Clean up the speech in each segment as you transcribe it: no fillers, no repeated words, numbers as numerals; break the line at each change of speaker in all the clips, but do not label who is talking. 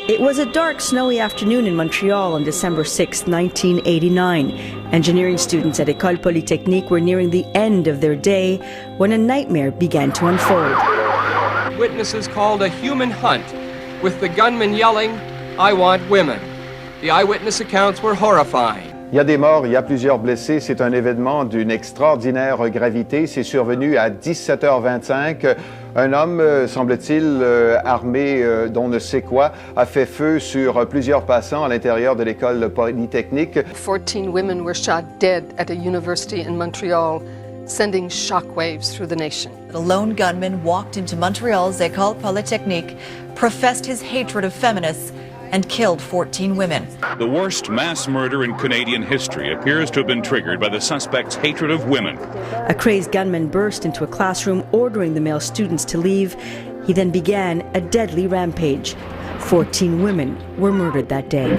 It was a dark, snowy afternoon in Montreal on December 6, 1989. Engineering students at Ecole Polytechnique were nearing the end of their day when a nightmare began to unfold.
Witnesses called a human hunt, with the gunman yelling, "I want women." The eyewitness accounts were horrifying.
Il y a des morts, il y a plusieurs blessés. C'est un événement d'une extraordinaire gravité. C'est survenu à 17h25. Un homme, semble-t-il, armé d'on ne sait quoi, a fait feu sur plusieurs passants à l'intérieur de l'école polytechnique.
14 women were shot dead at a university in Montreal, sending shockwaves through the nation.
A lone gunman walked into Montreal's Ecole Polytechnique, professed his hatred of feminists, and killed 14 women.
The worst mass murder in Canadian history appears to have been triggered by the suspect's hatred of women.
A crazed gunman burst into a classroom, ordering the male students to leave. He then began a deadly rampage. 14 women were murdered that day.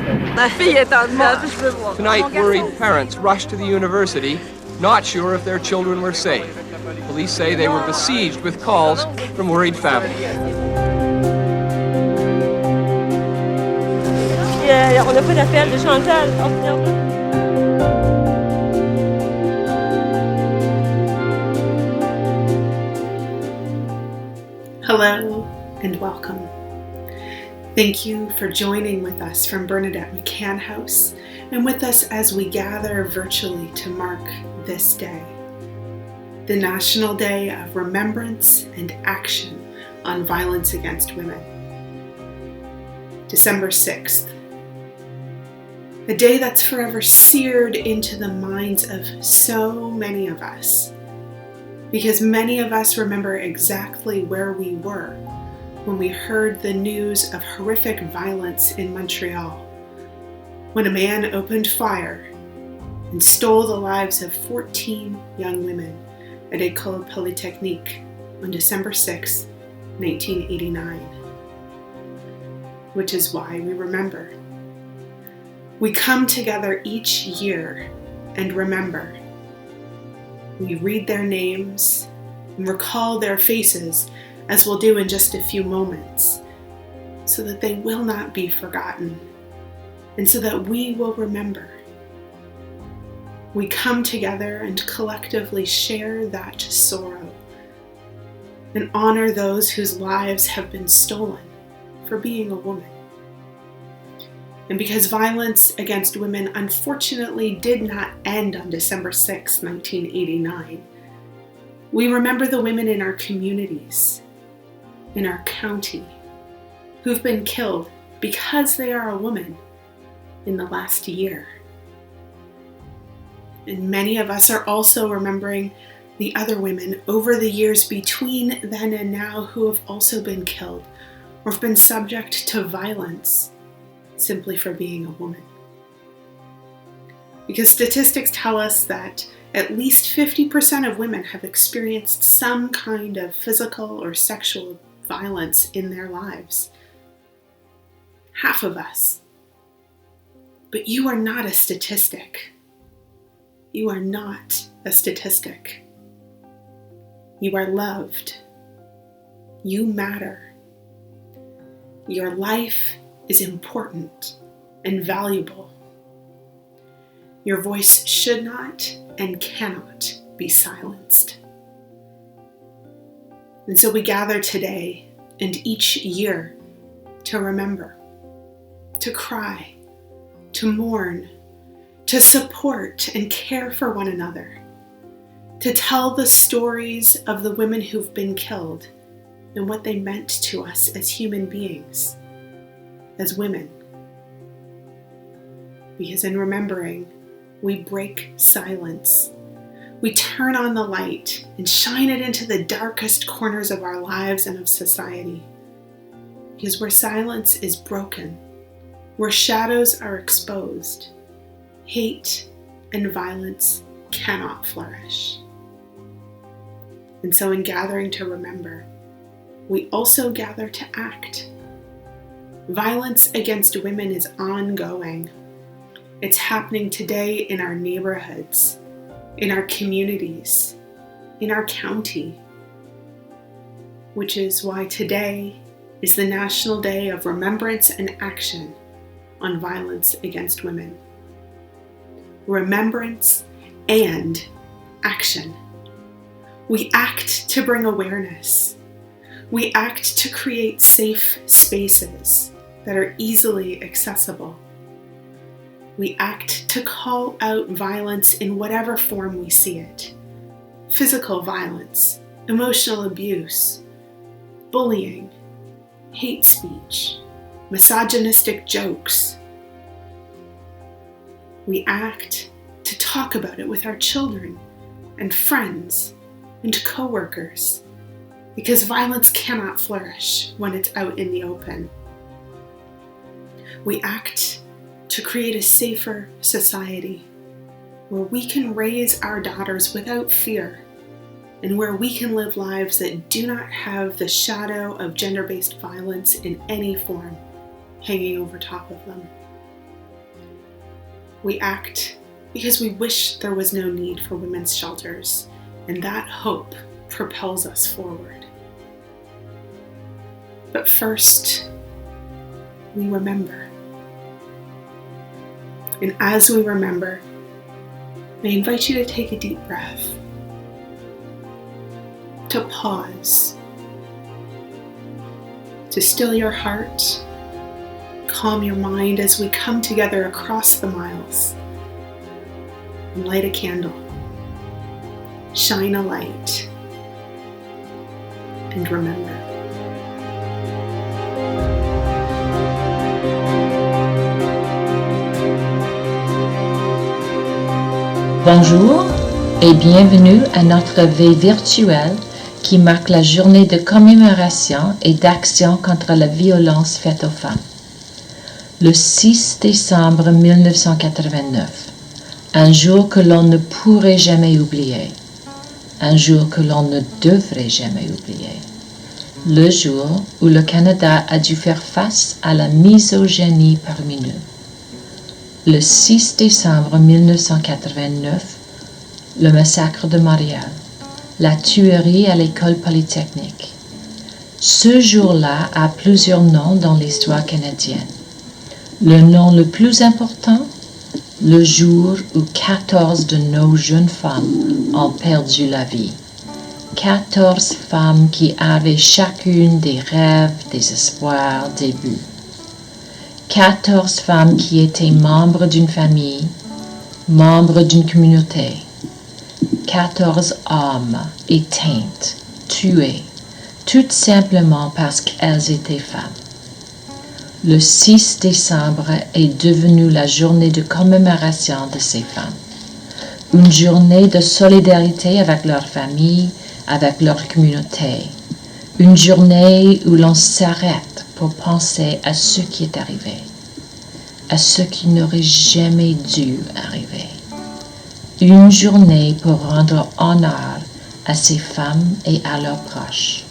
Tonight, worried parents rushed to the university, not sure if their children were safe. Police say they were besieged with calls from worried families.
On n'a pas d'appel de Chantal.
Hello and welcome. Thank you for joining with us from Bernadette McCann House and with us as we gather virtually to mark this day, the National Day of Remembrance and Action on Violence Against Women. December 6th. A day that's forever seared into the minds of so many of us, because many of us remember exactly where we were when we heard the news of horrific violence in Montreal, when a man opened fire and stole the lives of 14 young women at Ecole Polytechnique on December 6, 1989, which is why we remember. We come together each year and remember. We read their names and recall their faces, as we'll do in just a few moments, so that they will not be forgotten and so that we will remember. We come together and collectively share that sorrow and honor those whose lives have been stolen for being a woman. And because violence against women unfortunately did not end on December 6, 1989, we remember the women in our communities, in our county, who've been killed because they are a woman in the last year. And many of us are also remembering the other women over the years between then and now who have also been killed or have been subject to violence simply for being a woman. Because statistics tell us that at least 50% of women have experienced some kind of physical or sexual violence in their lives. Half of us. But you are not a statistic. You are not a statistic. You are loved. You matter. Your life is important and valuable. Your voice should not and cannot be silenced. And so we gather today and each year to remember, to cry, to mourn, to support and care for one another, to tell the stories of the women who've been killed and what they meant to us as human beings, as women. Because in remembering, we break silence. We turn on the light and shine it into the darkest corners of our lives and of society. Because where silence is broken, where shadows are exposed, hate and violence cannot flourish. And so in gathering to remember, we also gather to act. Violence against women is ongoing. It's happening today in our neighborhoods, in our communities, in our county, which is why today is the National Day of Remembrance and Action on Violence Against Women. Remembrance and action. We act to bring awareness. We act to create safe spaces that are easily accessible. We act to call out violence in whatever form we see it. Physical violence, emotional abuse, bullying, hate speech, misogynistic jokes. We act to talk about it with our children and friends and coworkers, because violence cannot flourish when it's out in the open. We act to create a safer society where we can raise our daughters without fear and where we can live lives that do not have the shadow of gender-based violence in any form hanging over top of them. We act because we wish there was no need for women's shelters, and that hope propels us forward. But first, we remember. And as we remember, I invite you to take a deep breath, to pause, to still your heart, calm your mind as we come together across the miles and light a candle, shine a light, and remember.
Bonjour et bienvenue à notre veille virtuelle qui marque la journée de commémoration et d'action contre la violence faite aux femmes. Le 6 décembre 1989, un jour que l'on ne pourrait jamais oublier, un jour que l'on ne devrait jamais oublier, le jour où le Canada a dû faire face à la misogynie parmi nous. Le 6 décembre 1989, le massacre de Montréal, la tuerie à l'École Polytechnique. Ce jour-là a plusieurs noms dans l'histoire canadienne. Le nom le plus important, le jour où 14 de nos jeunes femmes ont perdu la vie. 14 femmes qui avaient chacune des rêves, des espoirs, des buts. 14 femmes qui étaient membres d'une famille, membres d'une communauté. 14 hommes éteintes, tuées, tout simplement parce qu'elles étaient femmes. Le 6 décembre est devenu la journée de commémoration de ces femmes. Une journée de solidarité avec leur famille, avec leur communauté. Une journée où l'on s'arrête pour penser à ce qui est arrivé, à ce qui n'aurait jamais dû arriver. Une journée pour rendre honneur à ces femmes et à leurs proches.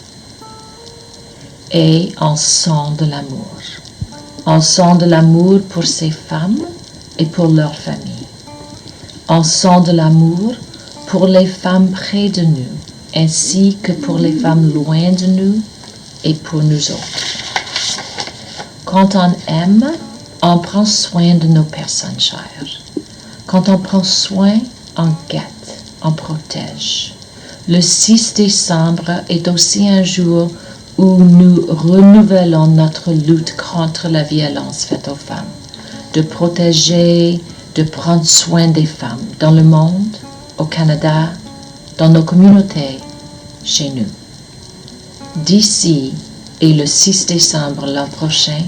Et on sent de l'amour. On sent de l'amour pour ces femmes et pour leurs familles. On sent de l'amour pour les femmes près de nous, ainsi que pour les femmes loin de nous et pour nous autres. Quand on aime, on prend soin de nos personnes chères. Quand on prend soin, on guette, on protège. Le 6 décembre est aussi un jour où nous renouvelons notre lutte contre la violence faite aux femmes, de protéger, de prendre soin des femmes dans le monde, au Canada, dans nos communautés, chez nous. D'ici et le 6 décembre l'an prochain,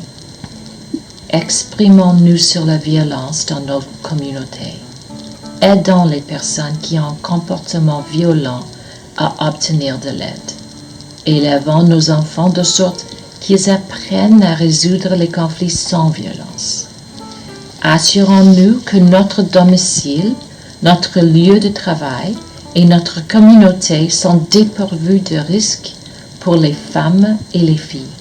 exprimons-nous sur la violence dans nos communautés. Aidons les personnes qui ont un comportement violent à obtenir de l'aide. Élevons nos enfants de sorte qu'ils apprennent à résoudre les conflits sans violence. Assurons-nous que notre domicile, notre lieu de travail et notre communauté sont dépourvus de risques pour les femmes et les filles.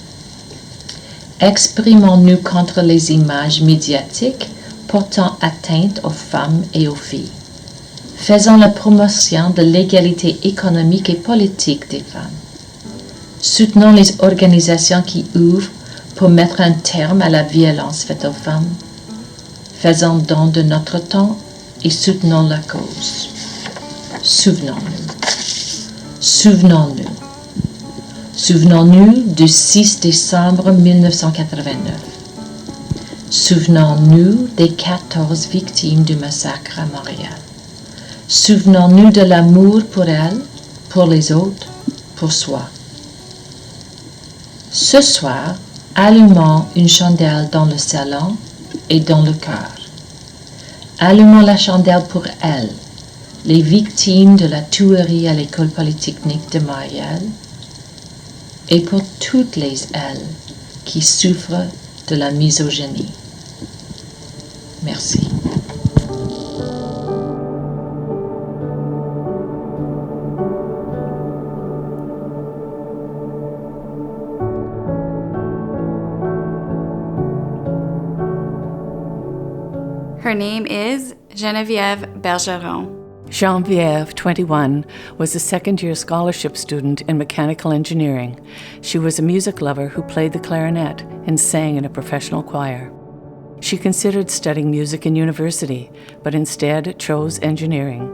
Exprimons-nous contre les images médiatiques portant atteinte aux femmes et aux filles. Faisons la promotion de l'égalité économique et politique des femmes. Soutenons les organisations qui ouvrent pour mettre un terme à la violence faite aux femmes. Faisons don de notre temps et soutenons la cause. Souvenons-nous. Souvenons-nous. Souvenons-nous du 6 décembre 1989. Souvenons-nous des 14 victimes du massacre à Montréal. Souvenons-nous de l'amour pour elles, pour les autres, pour soi. Ce soir, allumons une chandelle dans le salon et dans le cœur. Allumons la chandelle pour elles, les victimes de la tuerie à l'École Polytechnique de Montréal, et pour toutes les elles qui souffrent de la misogynie. Merci.
Her name is Geneviève Bergeron.
Geneviève, 21, was a second-year scholarship student in mechanical engineering. She was a music lover who played the clarinet and sang in a professional choir. She considered studying music in university, but instead chose engineering.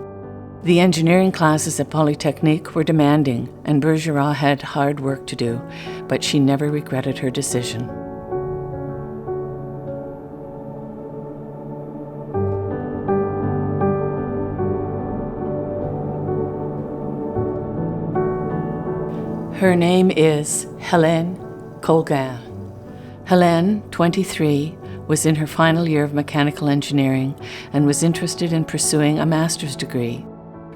The engineering classes at Polytechnique were demanding, and Bergeron had hard work to do, but she never regretted her decision. Her name is Hélène Colgan. Hélène, 23, was in her final year of mechanical engineering and was interested in pursuing a master's degree.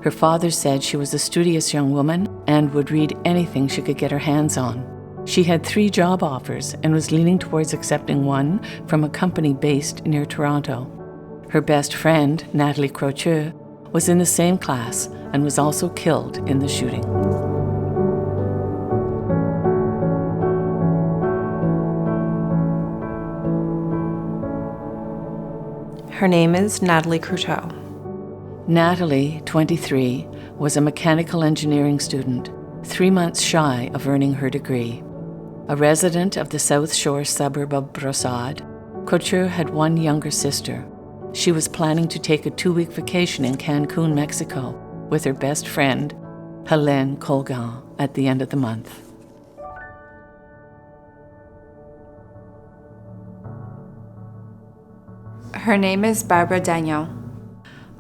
Her father said she was a studious young woman and would read anything she could get her hands on. She had 3 job offers and was leaning towards accepting one from a company based near Toronto. Her best friend, Nathalie Crocheux, was in the same class and was also killed in the shooting.
Her name is Natalie Croteau.
Natalie, 23, was a mechanical engineering student, 3 months shy of earning her degree. A resident of the South Shore suburb of Brossard, Couture had one younger sister. She was planning to take a 2-week vacation in Cancun, Mexico, with her best friend, Hélène Colgan, at the end of the month.
Her name is Barbara Dagnon.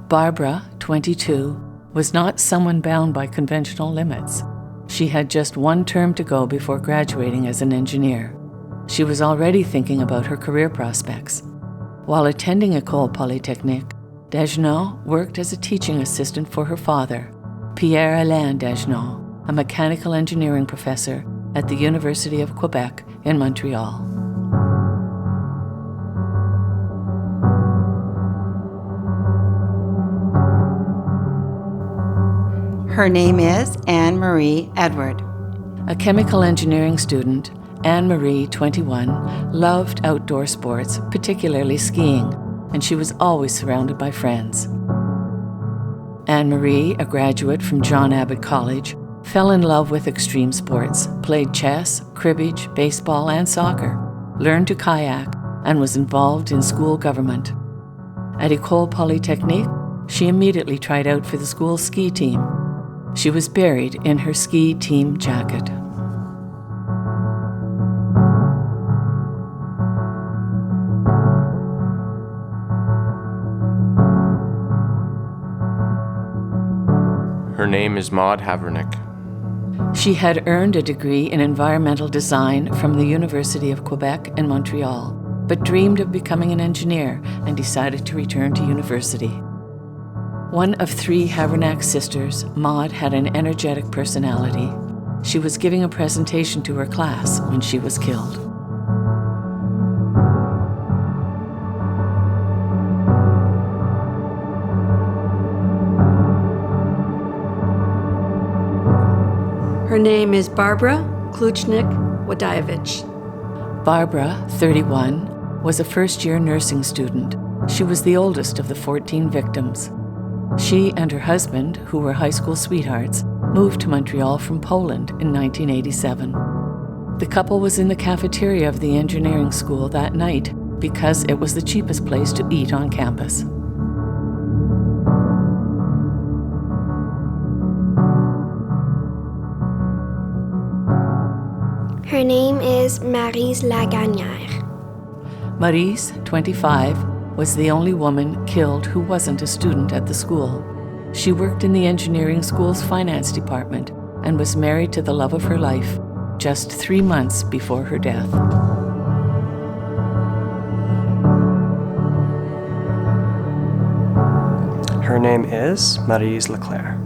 Barbara, 22, was not someone bound by conventional limits. She had just 1 term to go before graduating as an engineer. She was already thinking about her career prospects. While attending Ecole Polytechnique, Dagnon worked as a teaching assistant for her father, Pierre-Alain Dagnon, a mechanical engineering professor at the University of Quebec in Montreal.
Her name is Anne-Marie Edward.
A chemical engineering student, Anne-Marie, 21, loved outdoor sports, particularly skiing, and she was always surrounded by friends. Anne-Marie, a graduate from John Abbott College, fell in love with extreme sports, played chess, cribbage, baseball, and soccer, learned to kayak, and was involved in school government. At Ecole Polytechnique, she immediately tried out for the school ski team. She was buried in her ski team jacket.
Her name is Maud Havernick.
She had earned a degree in environmental design from the University of Quebec in Montreal, but dreamed of becoming an engineer and decided to return to university. One of 3 Havernack sisters, Maud had an energetic personality. She was giving a presentation to her class when she was killed.
Her name is Barbara Kluchnik-Wadajevich.
Barbara, 31, was a first-year nursing student. She was the oldest of the 14 victims. She and her husband, who were high school sweethearts, moved to Montreal from Poland in 1987. The couple was in the cafeteria of the engineering school that night because it was the cheapest place to eat on campus.
Her name is Maryse Lagagnère.
Maryse, 25, was the only woman killed who wasn't a student at the school. She worked in the engineering school's finance department and was married to the love of her life just 3 months before her death.
Her name is Maryse Leclerc.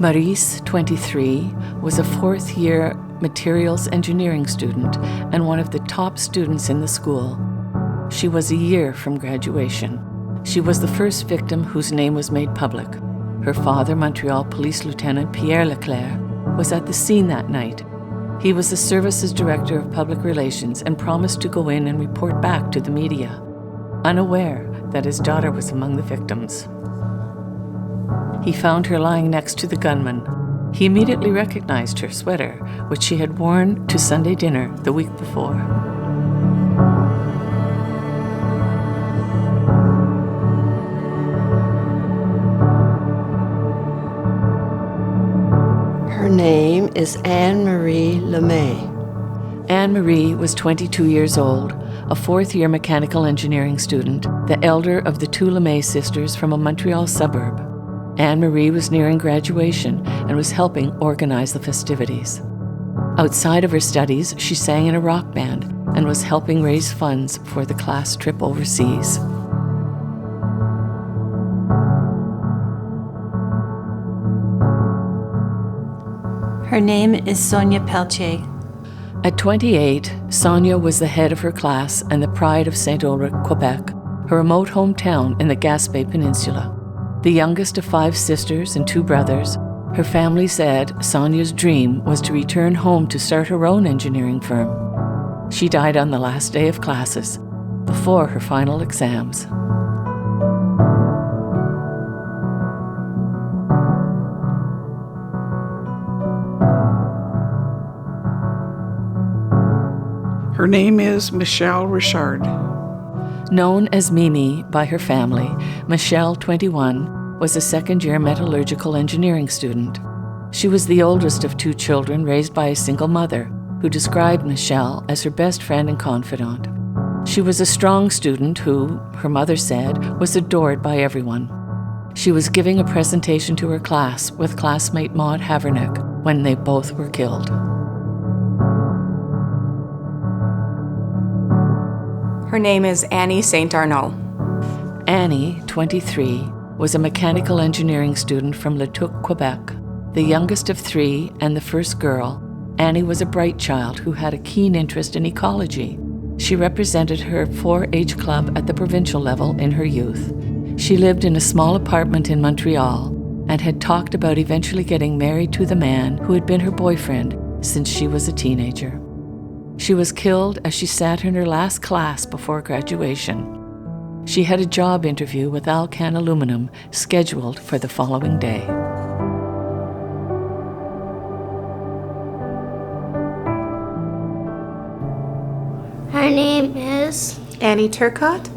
Maryse, 23, was a fourth-year materials engineering student and one of the top students in the school. She was a year from graduation. She was the first victim whose name was made public. Her father, Montreal Police Lieutenant Pierre Leclerc, was at the scene that night. He was the service's director of public relations and promised to go in and report back to the media, unaware that his daughter was among the victims. He found her lying next to the gunman. He immediately recognized her sweater, which she had worn to Sunday dinner the week before.
Her name is Anne-Marie Lemay.
Anne-Marie was 22 years old, a fourth-year mechanical engineering student, the elder of the two Lemay sisters from a Montreal suburb. Anne-Marie was nearing graduation and was helping organize the festivities. Outside of her studies, she sang in a rock band and was helping raise funds for the class trip overseas.
Her name is Sonia Pelletier.
At 28, Sonia was the head of her class and the pride of St. Ulrich, Quebec, her remote hometown in the Gaspé Peninsula. The youngest of 5 sisters and 2 brothers, her family said Sonia's dream was to return home to start her own engineering firm. She died on the last day of classes, before her final exams.
Her name is Michelle Richard.
Known as Mimi by her family, Michelle, 21, was a second-year metallurgical engineering student. She was the oldest of 2 children raised by a single mother, who described Michelle as her best friend and confidant. She was a strong student who, her mother said, was adored by everyone. She was giving a presentation to her class with classmate Maud Havernick when they both were killed.
Her name is Annie St. Arnaud.
Annie, 23, was a mechanical engineering student from Le Tuc, Quebec. The youngest of 3 and the first girl, Annie was a bright child who had a keen interest in ecology. She represented her 4-H club at the provincial level in her youth. She lived in a small apartment in Montreal and had talked about eventually getting married to the man who had been her boyfriend since she was a teenager. She was killed as she sat in her last class before graduation. She had a job interview with Alcan Aluminum scheduled for the following day.
Her name is
Annie Turcotte.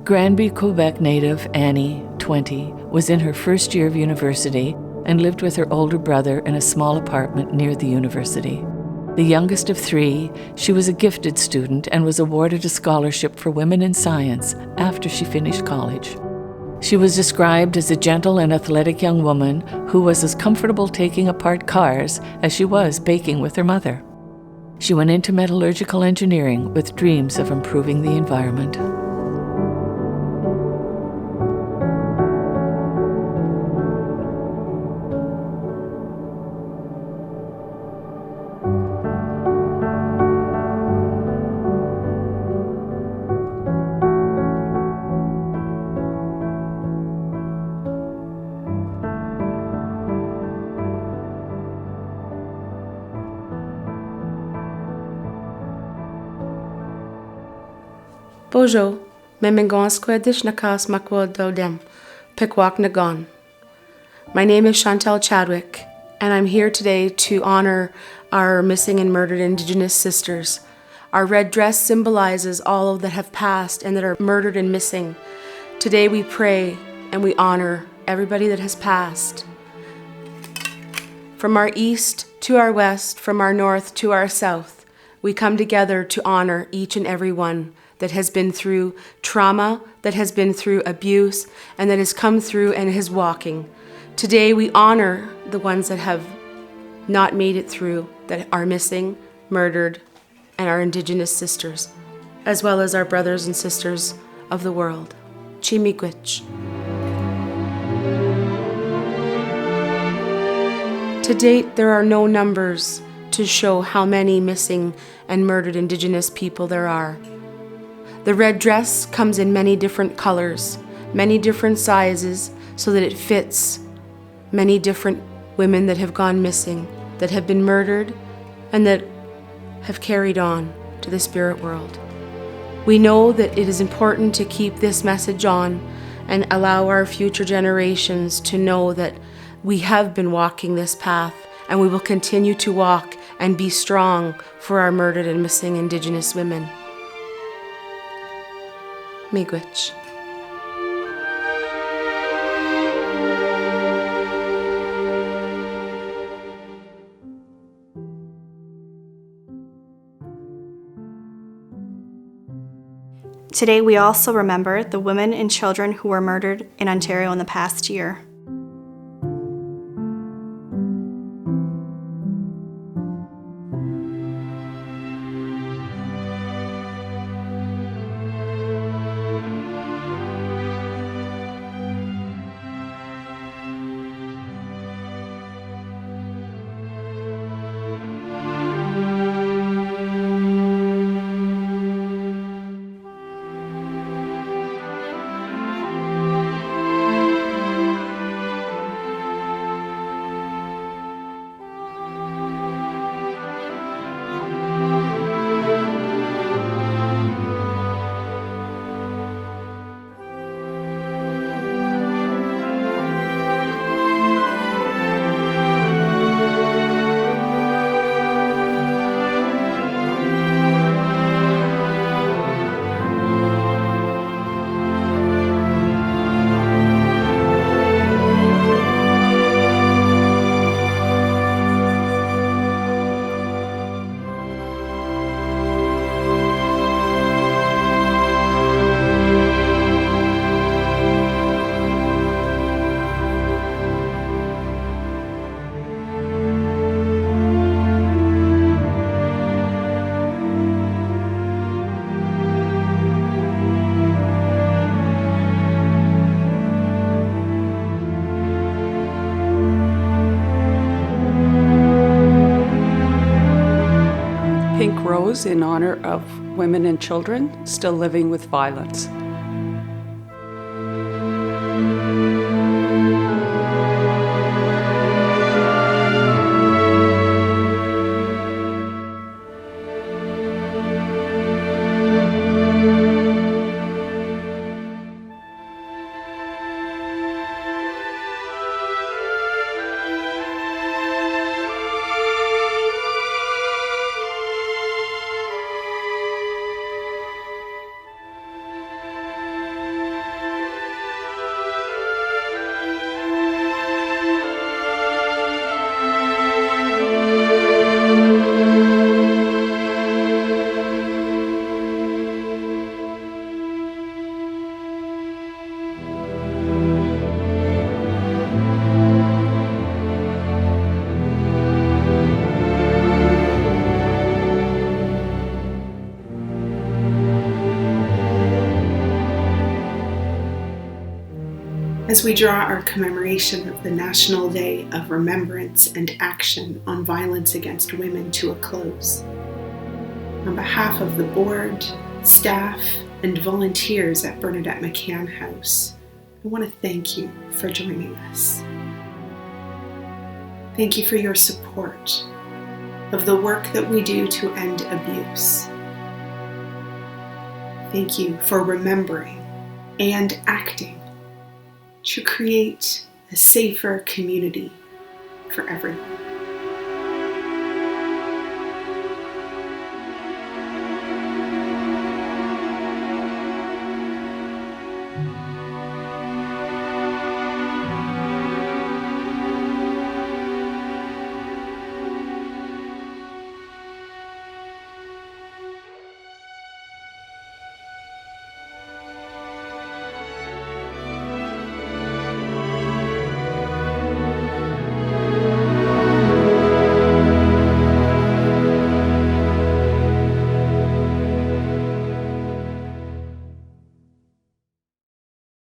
Granby, Quebec native Annie, 20, was in her first year of university and lived with her older brother in a small apartment near the university. The youngest of 3, she was a gifted student and was awarded a scholarship for women in science after she finished college. She was described as a gentle and athletic young woman who was as comfortable taking apart cars as she was baking with her mother. She went into metallurgical engineering with dreams of improving the environment.
Bojo, Memingon Squadish Nakas Makwod Dodem, Pequak Nagon. My name is Chantal Chadwick, And I'm here today to honor our missing and murdered Indigenous sisters. Our red dress symbolizes all that have passed and that are murdered and missing. Today we pray and we honor everybody that has passed. From our east to our west, from our north to our south, we come together to honor each and every one that has been through trauma, that has been through abuse, and that has come through and is walking. Today we honor the ones that have not made it through, that are missing, murdered, and our Indigenous sisters, as well as our brothers and sisters of the world. Chimiigwech. To date, there are no numbers to show how many missing and murdered Indigenous people there are. The red dress comes in many different colors, many different sizes, so that it fits many different women that have gone missing, that have been murdered, and that have carried on to the spirit world. We know that it is important to keep this message on and allow our future generations to know that we have been walking this path and we will continue to walk and be strong for our murdered and missing Indigenous women. Miigwech.
Today, we also remember the women and children who were murdered in Ontario in the past year.
Pink rose in honor of women and children still living with violence.
As we draw our commemoration of the National Day of Remembrance and Action on Violence Against Women to a close, on behalf of the board, staff, and volunteers at Bernadette McCann House, I want to thank you for joining us. Thank you for your support of the work that we do to end abuse. Thank you for remembering and acting to create a safer community for everyone.